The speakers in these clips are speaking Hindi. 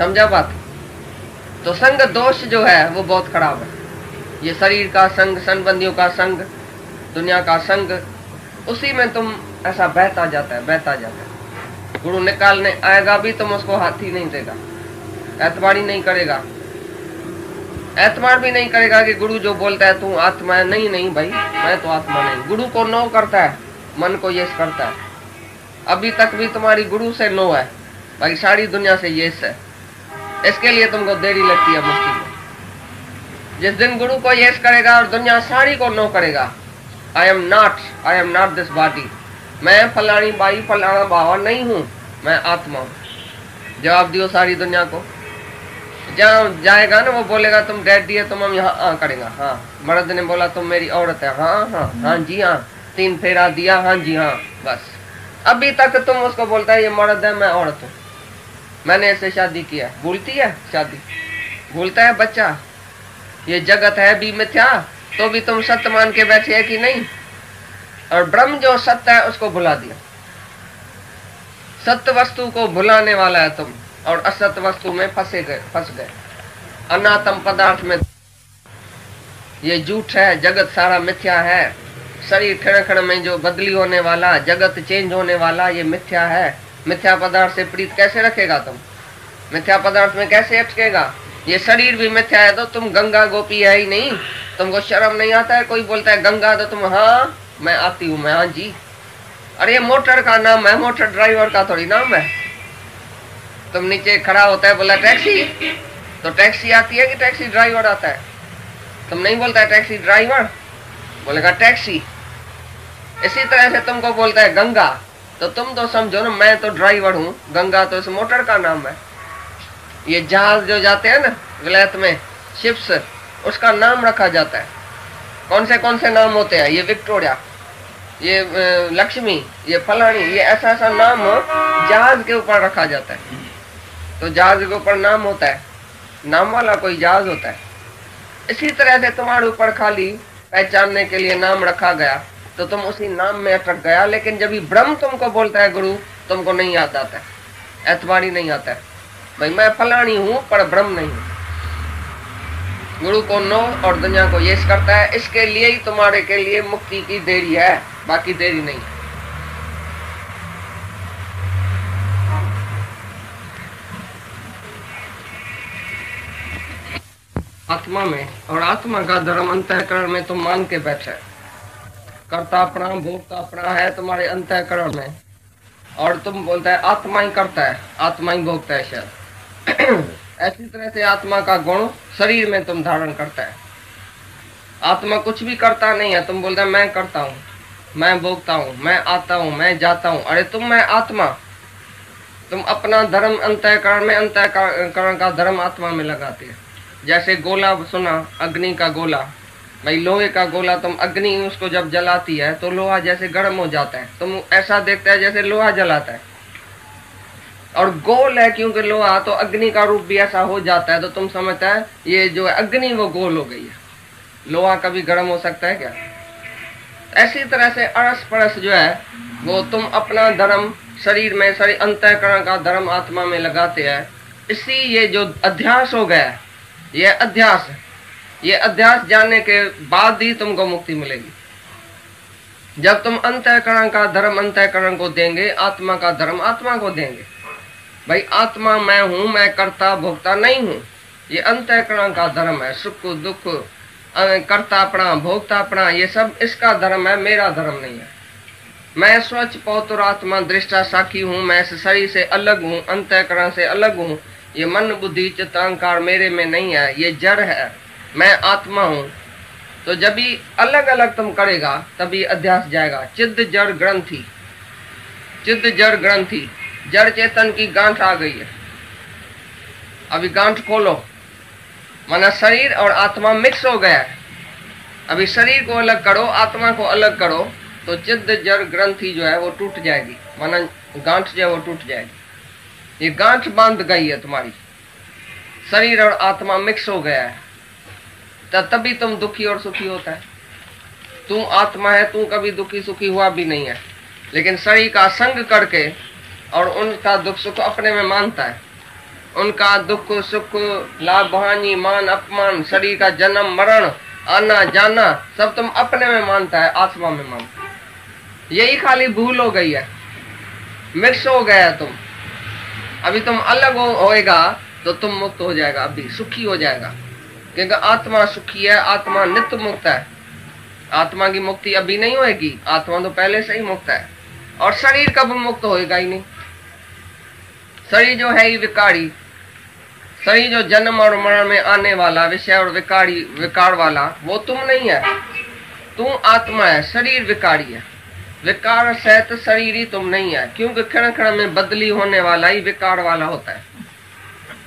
समझा बात? तो संग दोष जो है वो बहुत खराब है। ये शरीर का संग, संबंधियों का संग, दुनिया का संग, उसी में तुम ऐसा बहता जाता है, बहता जाता है। गुरु निकालने आएगा भी तुम उसको हाथ ही नहीं देगा, एतबार ही नहीं करेगा, एतबार भी नहीं करेगा कि गुरु जो बोलता है तू आत्मा है। नहीं नहीं भाई, मैं तो आत्मा नहीं। गुरु को नो करता है, मन को यस करता है। अभी तक भी तुम्हारी गुरु से नो है भाई, सारी दुनिया से यस है। इसके लिए तुमको देरी लगती है मुक्ति में। जिस दिन गुरु को यस करेगा और दुनिया सारी को नो करेगा, I am not this body, मैं फलानी बाई फलाना बाबा नहीं हूं, मैं आत्मा हूं। जवाब दियो सारी दुनिया को। जहाँ जाएगा ना वो बोलेगा तुम डैडी है, तुम हम यहाँ करेगा। हाँ, मर्द ने बोला तुम मेरी औरत है, हाँ हाँ हाँ जी हाँ, 3 फेरा दिया, हाँ जी हाँ, बस। अभी तक तुम उसको बोलता है ये मर्द है, मैं औरत हूँ, मैंने इससे शादी किया। भूलती है शादी, भूलता है बच्चा। ये जगत है भी मिथ्या, तो भी तुम सत्य मान के बैठे है कि नहीं? और ब्रह्म जो सत्य है उसको भुला दिया। सत्य वस्तु को भुलाने वाला है तुम, और असत्य वस्तु में फंस गए। अनात्म पदार्थ में ये झूठ है, जगत सारा मिथ्या है। शरीर क्षण क्षण में जो बदली होने वाला, जगत चेंज होने वाला, ये मिथ्या है। मिथ्या पदार्थ से प्रीत कैसे रखेगा तुम? मिथ्या पदार्थ में कैसे अटकेगा? ये शरीर भी मिथ्या है तो तुम गंगा गोपी है ही नहीं। तुमको शर्म नहीं आता है? कोई बोलता है गंगा तो तुम हाँ मैं आती हूँ, मैं हाँ जी। अरे मोटर का नाम है, मोटर ड्राइवर का थोड़ी नाम है। तुम नीचे खड़ा होता है, बोला टैक्सी, तो टैक्सी आती है कि टैक्सी ड्राइवर आता है? तुम नहीं बोलता है टैक्सी ड्राइवर, बोलेगा टैक्सी। इसी तरह से तुमको बोलता है गंगा, तो तुम तो समझो ना मैं तो ड्राइवर हूँ, गंगा तो इस मोटर का नाम है। ये जहाज जो जाते हैं ना विलायत में, शिप्स, उसका नाम रखा जाता है। कौन से नाम होते हैं? ये विक्टोरिया, ये लक्ष्मी, ये फलानी, ये ऐसा ऐसा नाम जहाज के ऊपर रखा जाता है। तो जहाज के ऊपर नाम होता है, नाम वाला कोई जहाज होता है। इसी तरह से तुम्हारे ऊपर खाली पहचानने के लिए नाम रखा गया, तो तुम उसी नाम में अटक गया। लेकिन जब ब्रह्म तुमको बोलता है गुरु, तुमको नहीं याद आता है, एतबार ही नहीं आता है भाई मैं फलानी हूँ पर ब्रह्म नहीं हूँ। गुरु को नो और दुनिया को यस करता है। इसके लिए ही तुम्हारे के लिए मुक्ति की देरी है, बाकी देरी नहीं है। आत्मा में, और आत्मा का धर्म अंतःकरण में तुम मान के बैठे, कर्ता अपना भोक्ता अपना है तुम्हारे अंतःकरण में, और तुम बोलता है आत्मा ही करता है, आत्मा ही भोगता है शायद। ऐसी तरह से आत्मा का गुण शरीर में तुम धारण करता है। आत्मा कुछ भी करता नहीं है, तुम बोलता है मैं करता हूँ, मैं भोगता हूँ, मैं आता हूँ, मैं जाता हूँ। अरे तुम मैं आत्मा, तुम अपना धर्म अंतःकरण में, अंतःकरण का धर्म आत्मा में लगाते हैं। जैसे गोला सुना, अग्नि का गोला, भाई लोहे का गोला, तुम अग्नि उसको जब जलाती है तो लोहा जैसे गर्म हो जाता है, तुम ऐसा देखता है जैसे लोहा जलाता है। और गोल है क्योंकि लोहा, तो अग्नि का रूप भी ऐसा हो जाता है, तो तुम समझता है ये जो है अग्नि वो गोल हो गई है। लोहा कभी गर्म हो सकता है क्या? ऐसी तरह से अरस परस जो है वो तुम अपना धर्म शरीर में, शरीर अंतःकरण का धर्म आत्मा में लगाते हैं। इसी ये जो अध्यास हो गया है, ये अध्यास है। ये अध्यास जानने के बाद ही तुमको मुक्ति मिलेगी। जब तुम अंतःकरण का धर्म अंतःकरण को देंगे, आत्मा का धर्म आत्मा को देंगे। भाई आत्मा मैं हूं, मैं कर्ता भोक्ता नहीं हूं, ये अंतःकरण का धर्म है। सुख दुख, कर्ता अपना भोक्ता अपना, ये सब इसका धर्म है, मेरा धर्म नहीं है। मैं स्वच्छ पौत्र आत्मा दृष्टा साखी हूँ, मैं इस शरीर से अलग हूँ, अंतःकरण से अलग हूँ। ये मन बुद्धि चित्त अहंकार मेरे में नहीं है, ये जड़ है, मैं आत्मा हूँ। तो जब भी अलग अलग तुम करेगा तभी अध्यास जाएगा। चिद जड़ ग्रंथि, चिद जड़ ग्रंथि, जड़ चेतन की गांठ आ गई है। अभी गांठ खोलो, माना शरीर और आत्मा मिक्स हो गया है। अभी शरीर को अलग करो, आत्मा को अलग करो, तो चिद जड़ ग्रंथि जो है वो टूट जाएगी, माना गांठ जो है वो टूट जाएगी। ये गांठ बांध गई है तुम्हारी, शरीर और आत्मा मिक्स हो गया है, तभी तुम दुखी और सुखी होता है। तू आत्मा है, तू कभी दुखी सुखी हुआ भी नहीं है, लेकिन शरीर का संग करके और उनका दुख सुख अपने में मानता है। उनका दुख सुख, लाभ हानि, मान अपमान, शरीर का जन्म मरण, आना जाना सब तुम अपने में मानता है, आत्मा में मानता है। यही खाली भूल हो गई है, मिक्स हो गया है तुम। अभी तुम अलग होएगा तो तुम मुक्त हो जाएगा, अभी सुखी हो जाएगा, क्योंकि आत्मा सुखी है, आत्मा नित्य मुक्त है। आत्मा की मुक्ति अभी नहीं होएगी, आत्मा तो पहले से ही मुक्त है। और शरीर कब मुक्त होएगा ही नहीं। शरीर जो है ही विकारी, शरीर जो जन्म और मरण में आने वाला विषय और विकार वाला, वो तुम नहीं है, तुम आत्मा है, शरीर विकारी है। विकार सहित शरीर ही तुम नहीं है, क्योंकि क्षण क्षण में बदली होने वाला ही विकार वाला होता है,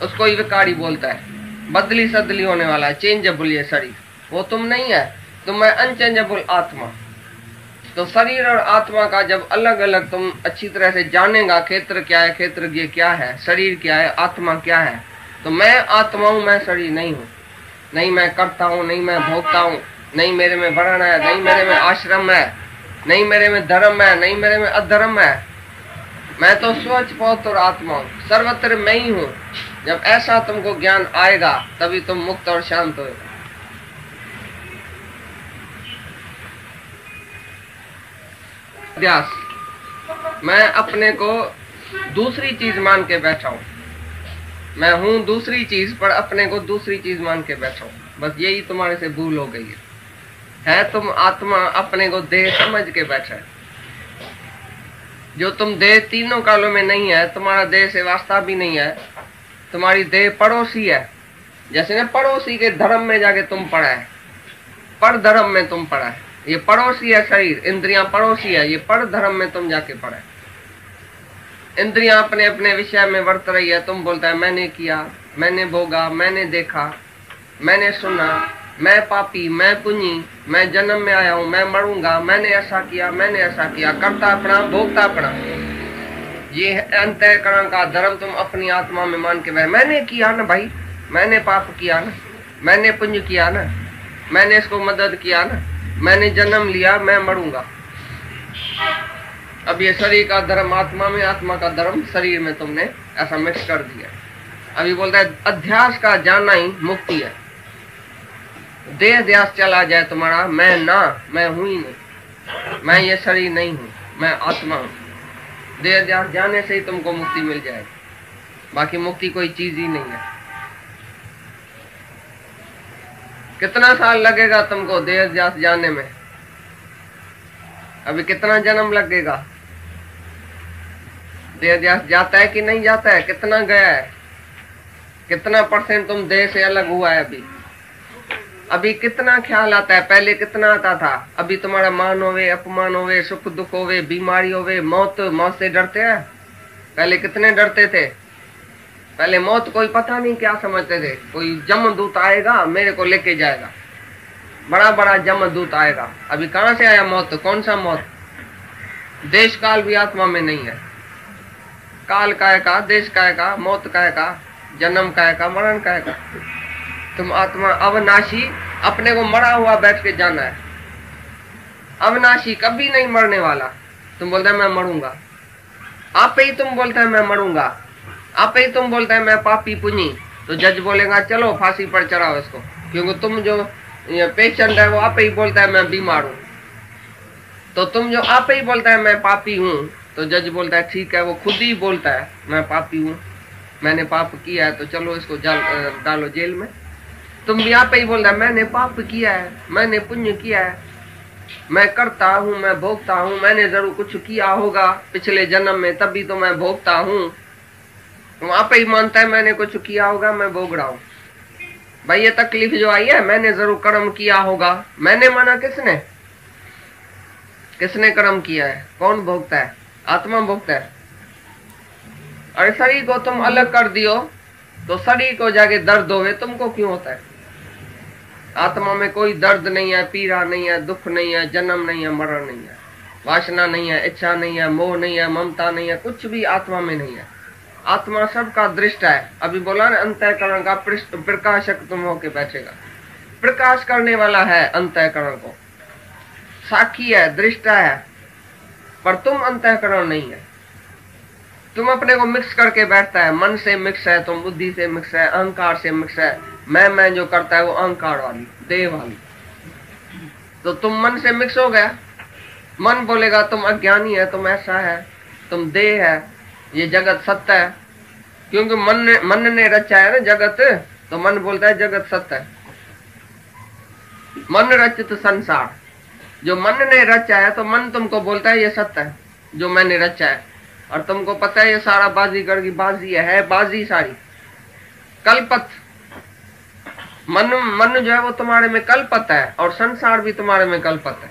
उसको ही विकारी बोलता है। बदली सदली होने वाला है, चेंजेबल ये शरीर, वो तुम नहीं है, तुम है अनचेंजेबल आत्मा। तो शरीर और आत्मा का जब अलग अलग तुम अच्छी तरह से जानेगा, क्षेत्र क्या है, क्षेत्रज्ञ क्या है, शरीर क्या है, आत्मा क्या है, तो मैं आत्मा हूं, मैं शरीर नहीं हूं, नहीं मैं करता हूं, नहीं मैं भोगता हूं, नहीं मेरे में वर्ण है, नहीं मेरे में आश्रम है, नहीं मेरे में धर्म है, नहीं मेरे में अधर्म है, मैं तो स्वच्छ पवित्र आत्मा हूं, सर्वत्र मैं ही हूं। जब ऐसा तुमको ज्ञान आएगा तभी तुम मुक्त और शांत होगा। अभ्यास, मैं अपने को दूसरी चीज मान के बैठा हूं, मैं हूं दूसरी चीज पर अपने को दूसरी चीज मान के बैठा हूं, बस यही तुम्हारे से भूल हो गई है। तुम आत्मा अपने को देह समझ के बैठा है। जो तुम देह तीनों कालों में नहीं है, तुम्हारा देह से वास्ता भी नहीं है, तुम्हारी देह पड़ोसी है। जैसे ना पड़ोसी के धर्म में जाके तुम पड़ा है, पर धर्म में तुम पड़ा है, ये पड़ोसी है शरीर, इंद्रियां पड़ोसी है, ये पर धर्म में तुम जाके पड़ा है। इंद्रियां अपने अपने विषय में वर्त रही है, तुम बोलता है मैंने किया, मैंने भोगा, मैंने देखा, मैंने सुना, मैं पापी, मैं पुण्य, मैं जन्म में आया हूं, मैं मरूंगा, मैंने ऐसा किया, मैंने ऐसा किया, करता अपना भोगता अपना। ये अंतःकरण का धर्म तुम अपनी आत्मा में मान के बैठ, मैंने किया ना भाई, मैंने पाप किया ना, मैंने पुण्य किया ना, मैंने इसको मदद किया ना, मैंने जन्म लिया, मैं मरूंगा। अब ये शरीर का धर्म आत्मा में, आत्मा का धर्म शरीर में तुमने ऐसा मिक्स कर दिया। अभी बोलता है अध्यास का जाना ही मुक्ति है। देह ध्यास चला जाए तुम्हारा, मैं हूं ही नहीं, मैं ये शरीर नहीं हूं, मैं आत्मा हूं। देह ध्यास जाने से ही तुमको मुक्ति मिल जाएगी, बाकी मुक्ति कोई चीज ही नहीं है। कितना साल लगेगा तुमको देह ध्यास जाने में? अभी कितना जन्म लगेगा? देह ध्यास जाता है कि नहीं जाता है? कितना गया है? कितना % तुम देह से अलग हुआ है? अभी कितना ख्याल आता है? पहले कितना आता था? अभी तुम्हारा मान होवे, अपमान होवे, सुख दुख होवे, बीमारी होवे, मौत से डरते हैं? पहले कितने डरते थे? पहले मौत कोई पता नहीं क्या समझते थे, कोई जमदूत आएगा मेरे को लेके जाएगा, बड़ा बड़ा जमदूत आएगा। अभी कहां से आया मौत? कौन सा मौत? देश काल भी आत्मा में नहीं है। काल काय का, देश काय का, मौत काय का, जन्म काय का, मरण काय का। तुम आत्मा अविनाशी, अपने को मरा हुआ बैठ के जाना है। अविनाशी, कभी नहीं मरने वाला। तुम बोलते है मैं मरूंगा, आप ही तुम बोलते है मैं मरूंगा, आप ही तुम बोलते है मैं पापी पुण्य, तो जज बोलेगा चलो फांसी पर चढ़ाओ इसको, क्योंकि तुम जो पेशेंट है वो आप ही बोलता है मैं बीमार हूं। तो तुम जो आप ही बोलता है मैं पापी हूं, तो जज बोलता है ठीक है, वो खुद ही बोलता है मैं पापी हूं, मैंने पाप किया है, तो चलो इसको डालो जेल में। तुम भी आप ही बोलता है मैंने पाप किया है, मैंने पुण्य किया है, मैं करता हूं, मैं भोगता हूं, मैंने जरूर कुछ किया होगा पिछले जन्म में, तभी तो मैं भोगता हूं। तुम आप ही मानता है मैंने कुछ किया होगा, मैं भोग रहा हूं। भाई ये तकलीफ जो आई है मैंने जरूर कर्म किया होगा। मैंने माना किसने? किसने कर्म किया है? कौन भोगता है? आत्मा भोगता है। और शरीर को तुम अलग कर दियो तो शरीर को जाके दर्द होवे, तुमको क्यों होता है? आत्मा में कोई दर्द नहीं है, पीड़ा नहीं है, दुख नहीं है, जन्म नहीं है, मरण नहीं है, वासना नहीं है, इच्छा नहीं है, मोह नहीं है, ममता नहीं है, कुछ भी आत्मा में नहीं है। आत्मा सबका दृष्टा है। अभी बोला ना अंतःकरण का प्रकाशक तुम होके बैठेगा, प्रकाश करने वाला है अंतःकरण को, साक्षी है, दृष्टा है, पर तुम अंतःकरण नहीं है। तुम अपने को मिक्स करके बैठता है, मन से मिक्स है, तुम बुद्धि से मिक्स है, अहंकार से मिक्स है। मैं जो करता है वो अहंकार वाली, देह वाली। तो तुम मन से मिक्स हो गया। मन बोलेगा तुम अज्ञानी है, तुम ऐसा है, तुम देह है, ये जगत सत्य है। क्योंकि मन ने रचा है ना जगत, तो मन बोलता है जगत सत्य है। मन रचित संसार, जो मन ने रचा है तो मन तुमको बोलता है ये सत्य है जो मैंने रचा है। और तुमको पता है ये सारा बाजीगर की बाजी है बाजी सारी कल्पत। मन जो है वो तुम्हारे में कल्पत है और संसार भी तुम्हारे में कल्पत है।